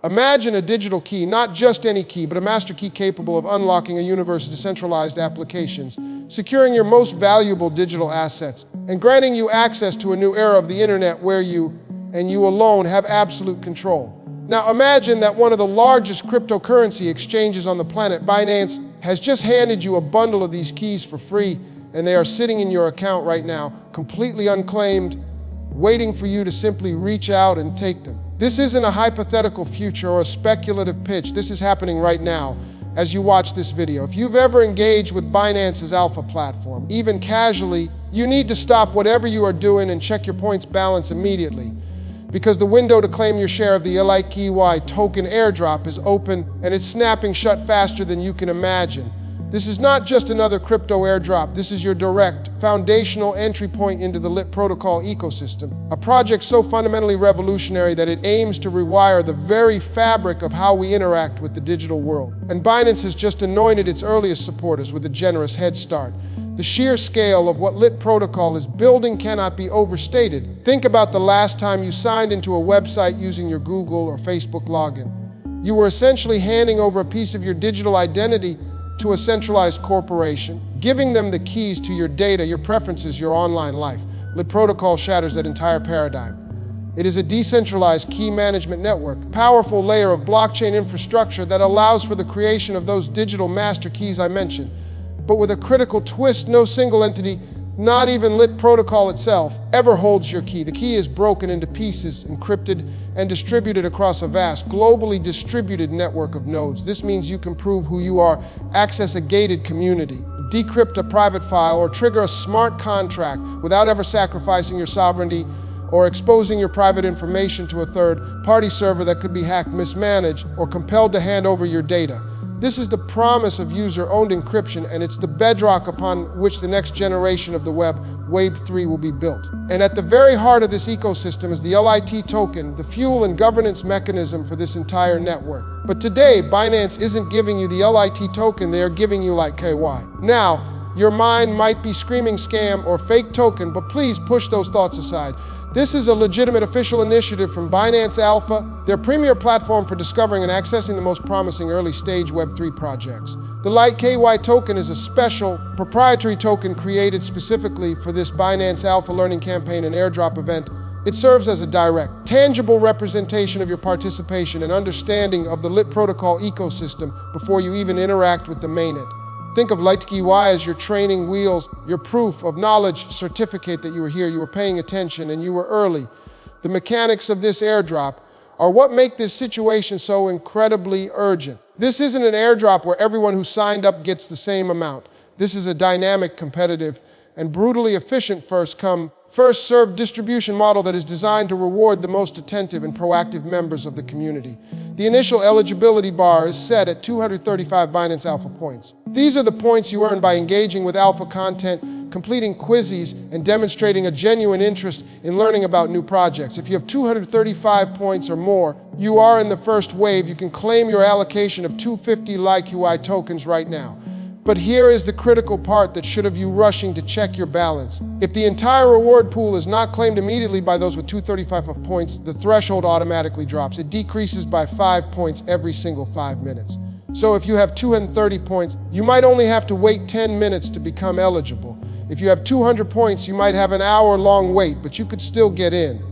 Imagine a digital key, not just any key, but a master key capable of unlocking a universe of decentralized applications, securing your most valuable digital assets, and granting you access to a new era of the internet where you, and you alone, have absolute control. Now imagine that one of the largest cryptocurrency exchanges on the planet, Binance, has just handed you a bundle of these keys for free, and they are sitting in your account right now, completely unclaimed, waiting for you to simply reach out and take them. This isn't a hypothetical future or a speculative pitch. This is happening right now as you watch this video. If you've ever engaged with Binance's Alpha platform, even casually, you need to stop whatever you are doing and check your points balance immediately, because the window to claim your share of the LITKEY token airdrop is open, and it's snapping shut faster than you can imagine. This is not just another crypto airdrop. This is your direct, foundational entry point into the Lit Protocol ecosystem, a project so fundamentally revolutionary that it aims to rewire the very fabric of how we interact with the digital world. And Binance has just anointed its earliest supporters with a generous head start. The sheer scale of what Lit Protocol is building cannot be overstated. Think about the last time you signed into a website using your Google or Facebook login. You were essentially handing over a piece of your digital identity to a centralized corporation, giving them the keys to your data, your preferences, your online life. Lit Protocol shatters that entire paradigm. It is a decentralized key management network, powerful layer of blockchain infrastructure that allows for the creation of those digital master keys I mentioned. But with a critical twist, no single entity, not even Lit Protocol itself, ever holds your key. The key is broken into pieces, encrypted, and distributed across a vast, globally distributed network of nodes. This means you can prove who you are, access a gated community, decrypt a private file, or trigger a smart contract without ever sacrificing your sovereignty or exposing your private information to a third-party server that could be hacked, mismanaged, or compelled to hand over your data. This is the promise of user-owned encryption, and it's the bedrock upon which the next generation of the web, Wave 3, will be built. And at the very heart of this ecosystem is the LIT token, the fuel and governance mechanism for this entire network. But today, Binance isn't giving you the LIT token, they are giving you LITKEY. Now, your mind might be screaming scam or fake token, but please push those thoughts aside. This is a legitimate official initiative from Binance Alpha, their premier platform for discovering and accessing the most promising early-stage Web3 projects. The LITKEY token is a special, proprietary token created specifically for this Binance Alpha learning campaign and airdrop event. It serves as a direct, tangible representation of your participation and understanding of the Lit Protocol ecosystem before you even interact with the mainnet. Think of LITKEY as your training wheels, your proof of knowledge certificate that you were here, you were paying attention, and you were early. The mechanics of this airdrop are what make this situation so incredibly urgent. This isn't an airdrop where everyone who signed up gets the same amount. This is a dynamic, competitive, and brutally efficient first-come, first-served distribution model that is designed to reward the most attentive and proactive members of the community. The initial eligibility bar is set at 235 Binance Alpha Points. These are the points you earn by engaging with Alpha content, completing quizzes, and demonstrating a genuine interest in learning about new projects. If you have 235 points or more, you are in the first wave. You can claim your allocation of 250 LITKEY tokens right now. But here is the critical part that should have you rushing to check your balance. If the entire reward pool is not claimed immediately by those with 235 points, the threshold automatically drops. It decreases by 5 points every single 5 minutes. So if you have 230 points, you might only have to wait 10 minutes to become eligible. If you have 200 points, you might have an hour-long wait, but you could still get in.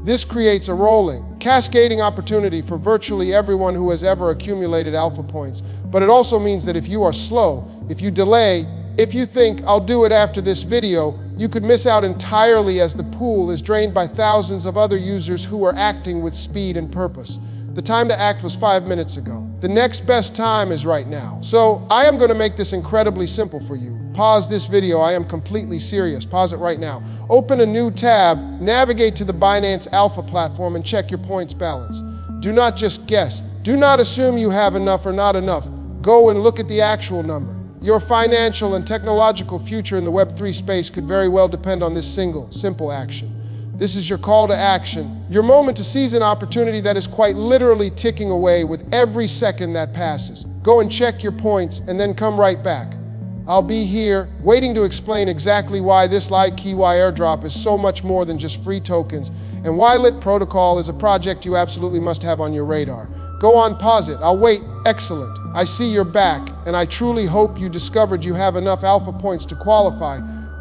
This creates a rolling, cascading opportunity for virtually everyone who has ever accumulated Alpha points. But it also means that if you are slow, if you delay, if you think, I'll do it after this video, you could miss out entirely as the pool is drained by thousands of other users who are acting with speed and purpose. The time to act was 5 minutes ago. The next best time is right now. So I am going to make this incredibly simple for you. Pause this video. I am completely serious. Pause it right now. Open a new tab, navigate to the Binance Alpha platform, and check your points balance. Do not just guess. Do not assume you have enough or not enough. Go and look at the actual number. Your financial and technological future in the Web3 space could very well depend on this single, simple action. This is your call to action, your moment to seize an opportunity that is quite literally ticking away with every second that passes. Go and check your points and then come right back. I'll be here waiting to explain exactly why this LITKEY airdrop is so much more than just free tokens and why Lit Protocol is a project you absolutely must have on your radar. Go on, pause it. I'll wait. Excellent. I see you're back, and I truly hope you discovered you have enough alpha points to qualify,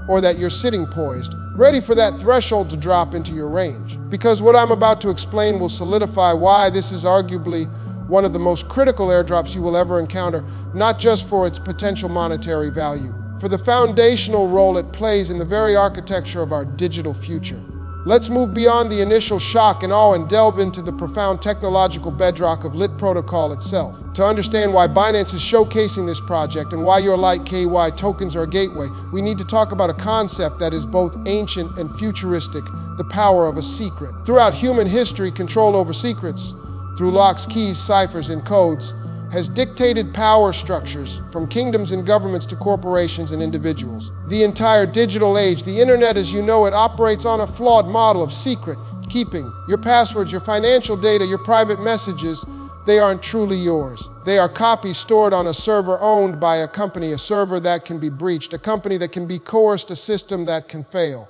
or that you're sitting poised, ready for that threshold to drop into your range. Because what I'm about to explain will solidify why this is arguably one of the most critical airdrops you will ever encounter, not just for its potential monetary value, for the foundational role it plays in the very architecture of our digital future. Let's move beyond the initial shock and awe and delve into the profound technological bedrock of Lit Protocol itself. To understand why Binance is showcasing this project and why your LITKY tokens are a gateway, we need to talk about a concept that is both ancient and futuristic: the power of a secret. Throughout human history, control over secrets, through locks, keys, ciphers, and codes, has dictated power structures from kingdoms and governments to corporations and individuals. The entire digital age, the internet as you know it, operates on a flawed model of secret keeping. Your passwords, your financial data, your private messages, they aren't truly yours. They are copies stored on a server owned by a company, a server that can be breached, a company that can be coerced, a system that can fail.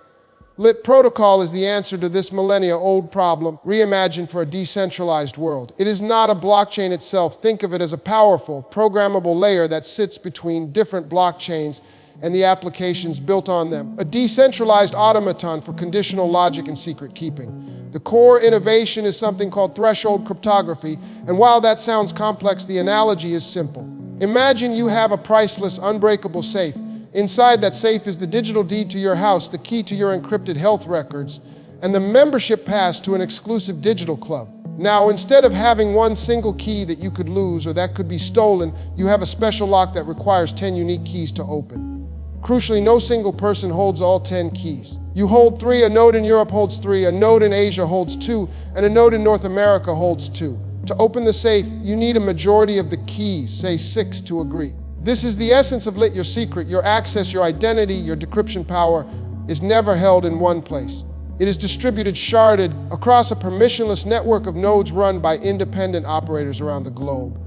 Lit Protocol is the answer to this millennia-old problem, reimagined for a decentralized world. It is not a blockchain itself. Think of it as a powerful, programmable layer that sits between different blockchains and the applications built on them. A decentralized automaton for conditional logic and secret keeping. The core innovation is something called threshold cryptography, and while that sounds complex, the analogy is simple. Imagine you have a priceless, unbreakable safe. Inside that safe is the digital deed to your house, the key to your encrypted health records, and the membership pass to an exclusive digital club. Now, instead of having one single key that you could lose or that could be stolen, you have a special lock that requires 10 unique keys to open. Crucially, no single person holds all 10 keys. You hold 3, a node in Europe holds 3, a node in Asia holds 2, and a node in North America holds 2. To open the safe, you need a majority of the keys, say 6, to agree. This is the essence of Lit. Your secret, your access, your identity, your decryption power is never held in one place. It is distributed, sharded, across a permissionless network of nodes run by independent operators around the globe.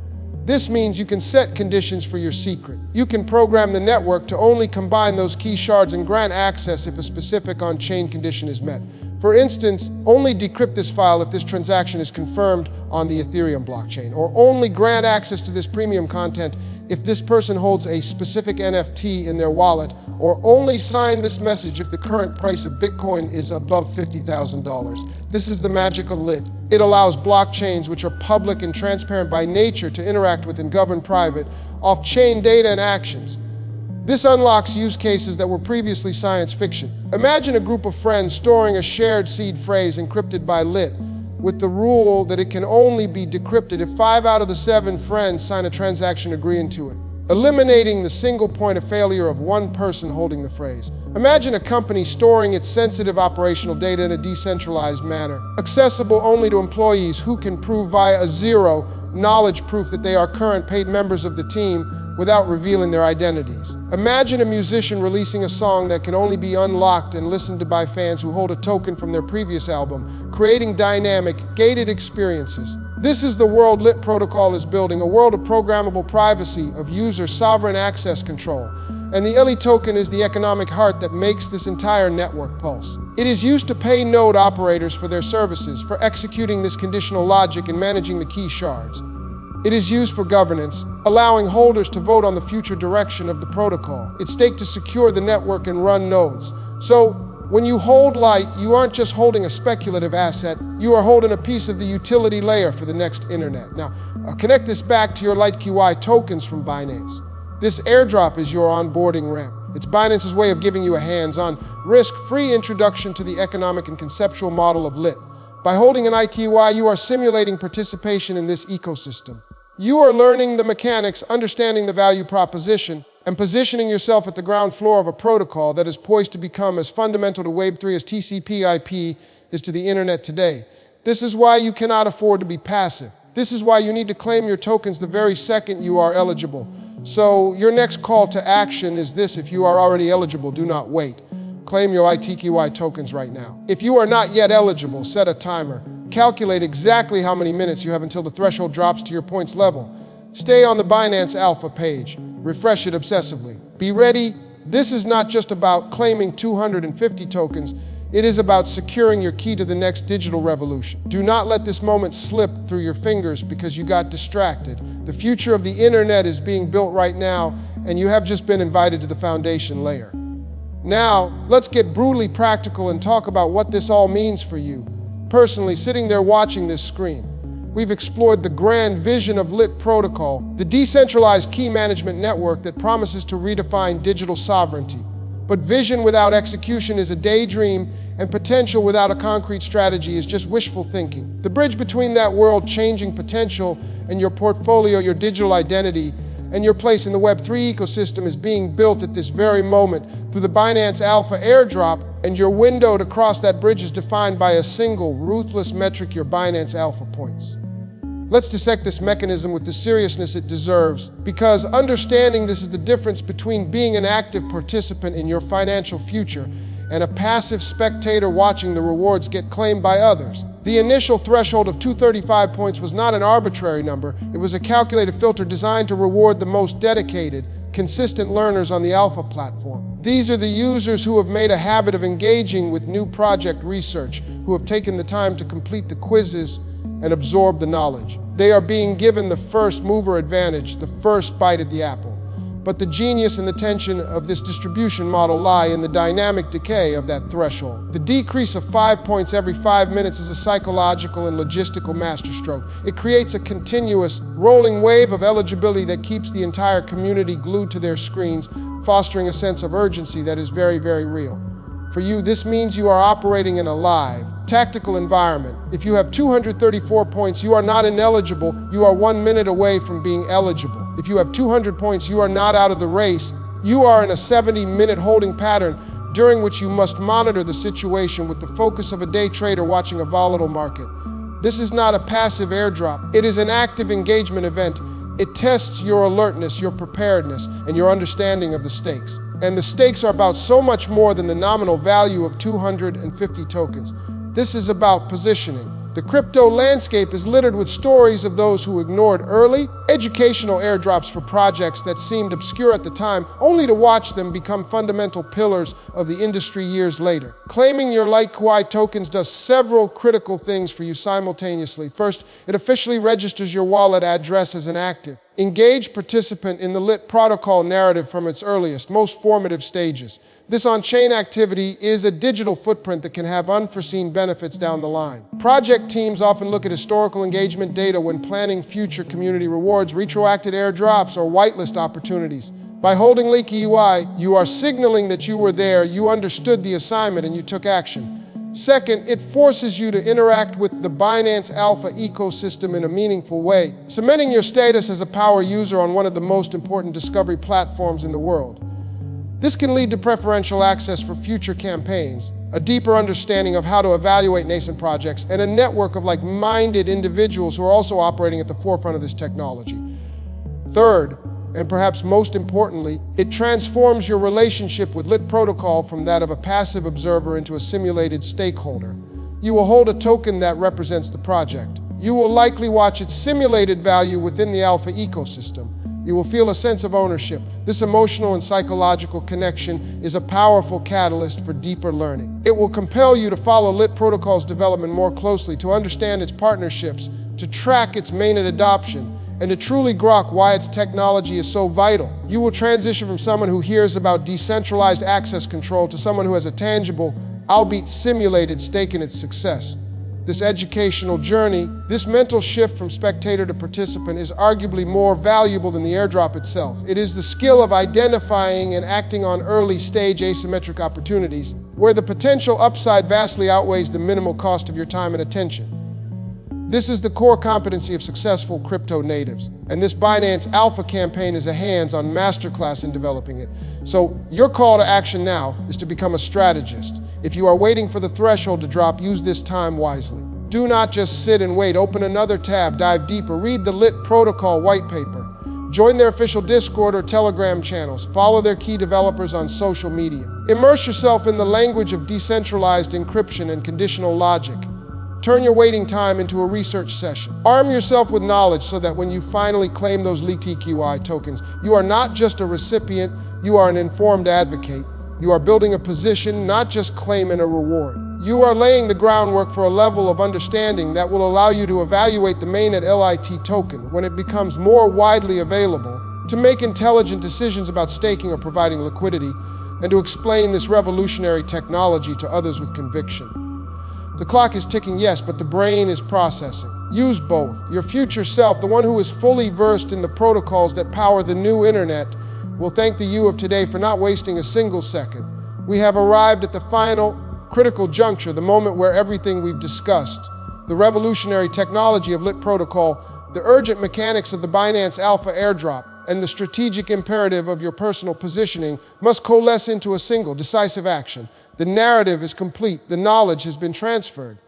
This means you can set conditions for your secret. You can program the network to only combine those key shards and grant access if a specific on-chain condition is met. For instance, only decrypt this file if this transaction is confirmed on the Ethereum blockchain, or only grant access to this premium content if this person holds a specific NFT in their wallet, or only sign this message if the current price of Bitcoin is above $50,000. This is the magic of Lit. It allows blockchains, which are public and transparent by nature, to interact with and govern private, off-chain data and actions. This unlocks use cases that were previously science fiction. Imagine a group of friends storing a shared seed phrase encrypted by Lit, with the rule that it can only be decrypted if 5 out of the 7 friends sign a transaction agreeing to it, eliminating the single point of failure of one person holding the phrase. Imagine a company storing its sensitive operational data in a decentralized manner, accessible only to employees who can prove via a zero-knowledge proof that they are current paid members of the team without revealing their identities. Imagine a musician releasing a song that can only be unlocked and listened to by fans who hold a token from their previous album, creating dynamic, gated experiences. This is the world Lit Protocol is building, a world of programmable privacy, of user sovereign access control. And the LE token is the economic heart that makes this entire network pulse. It is used to pay node operators for their services, for executing this conditional logic and managing the key shards. It is used for governance, allowing holders to vote on the future direction of the protocol. It's staked to secure the network and run nodes. So, when you hold Light, you aren't just holding a speculative asset, you are holding a piece of the utility layer for the next internet. Now, connect this back to your LITKY tokens from Binance. This airdrop is your onboarding ramp. It's Binance's way of giving you a hands-on, risk-free introduction to the economic and conceptual model of Lit. By holding an ITY, you are simulating participation in this ecosystem. You are learning the mechanics, understanding the value proposition, and positioning yourself at the ground floor of a protocol that is poised to become as fundamental to Web3 as TCP/IP is to the internet today. This is why you cannot afford to be passive. This is why you need to claim your tokens the very second you are eligible. So your next call to action is this: if you are already eligible, do not wait. Claim your ITKY tokens right now. If you are not yet eligible, set a timer. Calculate exactly how many minutes you have until the threshold drops to your points level. Stay on the Binance Alpha page. Refresh it obsessively. Be ready. This is not just about claiming 250 tokens. It is about securing your key to the next digital revolution. Do not let this moment slip through your fingers because you got distracted. The future of the internet is being built right now, and you have just been invited to the foundation layer. Now, let's get brutally practical and talk about what this all means for you. Personally, sitting there watching this screen, we've explored the grand vision of Lit Protocol, the decentralized key management network that promises to redefine digital sovereignty. But vision without execution is a daydream, and potential without a concrete strategy is just wishful thinking. The bridge between that world-changing potential and your portfolio, your digital identity, and your place in the Web3 ecosystem is being built at this very moment through the Binance Alpha Airdrop, and your window to cross that bridge is defined by a single, ruthless metric: your Binance Alpha Points. Let's dissect this mechanism with the seriousness it deserves, because understanding this is the difference between being an active participant in your financial future and a passive spectator watching the rewards get claimed by others. The initial threshold of 235 points was not an arbitrary number. It was a calculated filter designed to reward the most dedicated, consistent learners on the Alpha platform. These are the users who have made a habit of engaging with new project research, who have taken the time to complete the quizzes and absorb the knowledge. They are being given the first mover advantage, the first bite at the apple. But the genius and the tension of this distribution model lie in the dynamic decay of that threshold. The decrease of 5 points every 5 minutes is a psychological and logistical masterstroke. It creates a continuous, rolling wave of eligibility that keeps the entire community glued to their screens, fostering a sense of urgency that is very, very real. For you, this means you are operating in a live, tactical environment. If you have 234 points, you are not ineligible, you are 1 minute away from being eligible. If you have 200 points, you are not out of the race, you are in a 70-minute holding pattern during which you must monitor the situation with the focus of a day trader watching a volatile market. This is not a passive airdrop, it is an active engagement event. It tests your alertness, your preparedness, and your understanding of the stakes. And the stakes are about so much more than the nominal value of 250 tokens. This is about positioning. The crypto landscape is littered with stories of those who ignored early, educational airdrops for projects that seemed obscure at the time, only to watch them become fundamental pillars of the industry years later. Claiming your LITKEY tokens does several critical things for you simultaneously. First, it officially registers your wallet address as an active, engaged participant in the Lit Protocol narrative from its earliest, most formative stages. This on-chain activity is a digital footprint that can have unforeseen benefits down the line. Project teams often look at historical engagement data when planning future community rewards, retroactive airdrops, or whitelist opportunities. By holding LITKEY, you are signaling that you were there, you understood the assignment, and you took action. Second, it forces you to interact with the Binance Alpha ecosystem in a meaningful way, cementing your status as a power user on one of the most important discovery platforms in the world. This can lead to preferential access for future campaigns, a deeper understanding of how to evaluate nascent projects, and a network of like-minded individuals who are also operating at the forefront of this technology. Third, and perhaps most importantly, it transforms your relationship with Lit Protocol from that of a passive observer into a simulated stakeholder. You will hold a token that represents the project. You will likely watch its simulated value within the Alpha ecosystem. You will feel a sense of ownership. This emotional and psychological connection is a powerful catalyst for deeper learning. It will compel you to follow Lit Protocol's development more closely, to understand its partnerships, to track its mainnet adoption, and to truly grok why its technology is so vital. You will transition from someone who hears about decentralized access control to someone who has a tangible, albeit simulated, stake in its success. This educational journey, this mental shift from spectator to participant, is arguably more valuable than the airdrop itself. It is the skill of identifying and acting on early-stage asymmetric opportunities, where the potential upside vastly outweighs the minimal cost of your time and attention. This is the core competency of successful crypto natives, and this Binance Alpha campaign is a hands-on masterclass in developing it. So your call to action now is to become a strategist. If you are waiting for the threshold to drop, use this time wisely. Do not just sit and wait. Open another tab, dive deeper, read the Lit Protocol white paper. Join their official Discord or Telegram channels. Follow their key developers on social media. Immerse yourself in the language of decentralized encryption and conditional logic. Turn your waiting time into a research session. Arm yourself with knowledge so that when you finally claim those LITKEY tokens, you are not just a recipient, you are an informed advocate. You are building a position, not just claiming a reward. You are laying the groundwork for a level of understanding that will allow you to evaluate the mainnet LIT token when it becomes more widely available, to make intelligent decisions about staking or providing liquidity, and to explain this revolutionary technology to others with conviction. The clock is ticking, yes, but the brain is processing. Use both. Your future self, the one who is fully versed in the protocols that power the new internet, will thank the you of today for not wasting a single second. We have arrived at the final, critical juncture, the moment where everything we've discussed, the revolutionary technology of Lit Protocol, the urgent mechanics of the Binance Alpha Airdrop, and the strategic imperative of your personal positioning must coalesce into a single, decisive action. The narrative is complete. The knowledge has been transferred.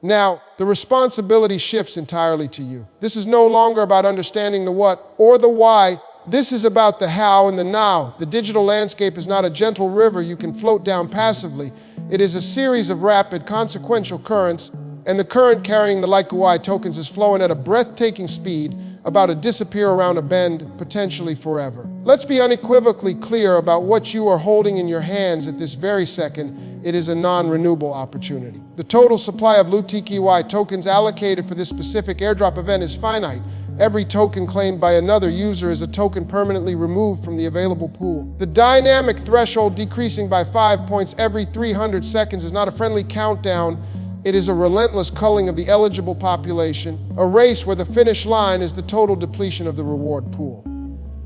Now, the responsibility shifts entirely to you. This is no longer about understanding the what or the why. This is about the how and the now. The digital landscape is not a gentle river you can float down passively. It is a series of rapid, consequential currents, and the current carrying the LITKEY tokens is flowing at a breathtaking speed, about to disappear around a bend, potentially forever. Let's be unequivocally clear about what you are holding in your hands at this very second. It is a non-renewable opportunity. The total supply of LITKEY tokens allocated for this specific airdrop event is finite. Every token claimed by another user is a token permanently removed from the available pool. The dynamic threshold decreasing by 5 points every 300 seconds is not a friendly countdown. It is a relentless culling of the eligible population, a race where the finish line is the total depletion of the reward pool.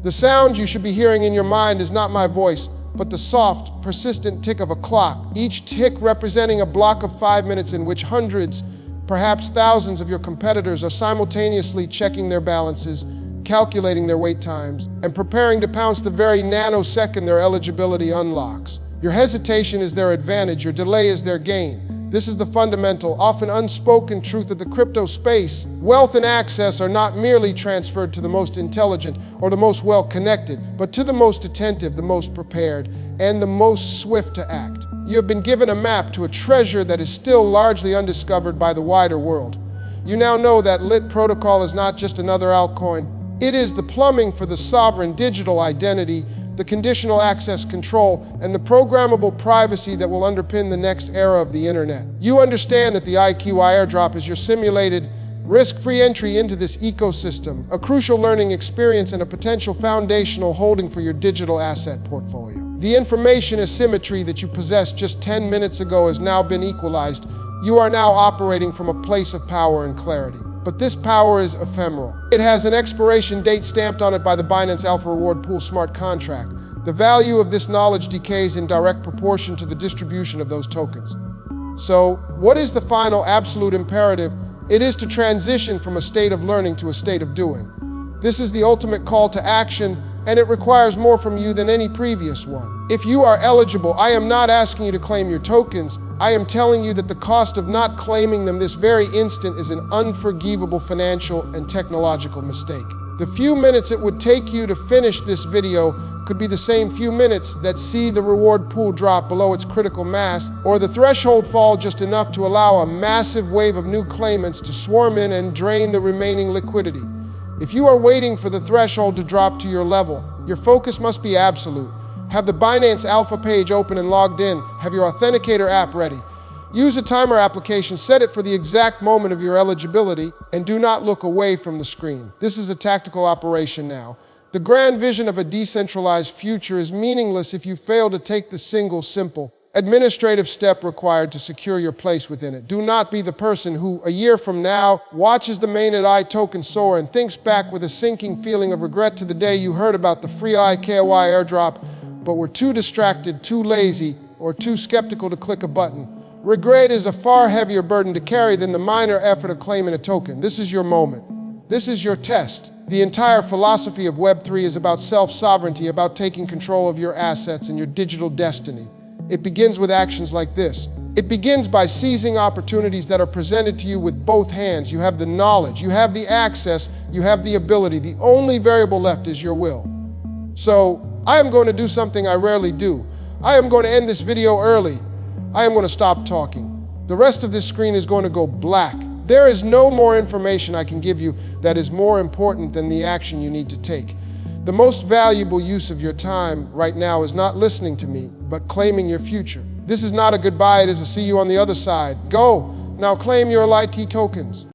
The sound you should be hearing in your mind is not my voice, but the soft, persistent tick of a clock, each tick representing a block of 5 minutes in which hundreds, perhaps thousands of your competitors are simultaneously checking their balances, calculating their wait times, and preparing to pounce the very nanosecond their eligibility unlocks. Your hesitation is their advantage, your delay is their gain. This is the fundamental, often unspoken truth of the crypto space. Wealth and access are not merely transferred to the most intelligent or the most well-connected, but to the most attentive, the most prepared, and the most swift to act. You have been given a map to a treasure that is still largely undiscovered by the wider world. You now know that Lit Protocol is not just another altcoin. It is the plumbing for the sovereign digital identity, the conditional access control, and the programmable privacy that will underpin the next era of the internet. You understand that the LITKEY airdrop is your simulated, risk-free entry into this ecosystem, a crucial learning experience and a potential foundational holding for your digital asset portfolio. The information asymmetry that you possessed just 10 minutes ago has now been equalized. You are now operating from a place of power and clarity. But this power is ephemeral. It has an expiration date stamped on it by the Binance Alpha Reward Pool smart contract. The value of this knowledge decays in direct proportion to the distribution of those tokens. So, what is the final absolute imperative? It is to transition from a state of learning to a state of doing. This is the ultimate call to action, and it requires more from you than any previous one. If you are eligible, I am not asking you to claim your tokens. I am telling you that the cost of not claiming them this very instant is an unforgivable financial and technological mistake. The few minutes it would take you to finish this video could be the same few minutes that see the reward pool drop below its critical mass, or the threshold fall just enough to allow a massive wave of new claimants to swarm in and drain the remaining liquidity. If you are waiting for the threshold to drop to your level, your focus must be absolute. Have the Binance Alpha page open and logged in. Have your authenticator app ready. Use a timer application, set it for the exact moment of your eligibility, and do not look away from the screen. This is a tactical operation now. The grand vision of a decentralized future is meaningless if you fail to take the single, simple, administrative step required to secure your place within it. Do not be the person who, a year from now, watches the mainnet token soar and thinks back with a sinking feeling of regret to the day you heard about the free LITKEY airdrop, but were too distracted, too lazy, or too skeptical to click a button. Regret is a far heavier burden to carry than the minor effort of claiming a token. This is your moment. This is your test. The entire philosophy of Web3 is about self-sovereignty, about taking control of your assets and your digital destiny. It begins with actions like this. It begins by seizing opportunities that are presented to you with both hands. You have the knowledge, you have the access, you have the ability. The only variable left is your will. So, I am going to do something I rarely do. I am going to end this video early. I am going to stop talking. The rest of this screen is going to go black. There is no more information I can give you that is more important than the action you need to take. The most valuable use of your time right now is not listening to me, but claiming your future. This is not a goodbye, it is a see you on the other side. Go, now claim your LITKEY tokens.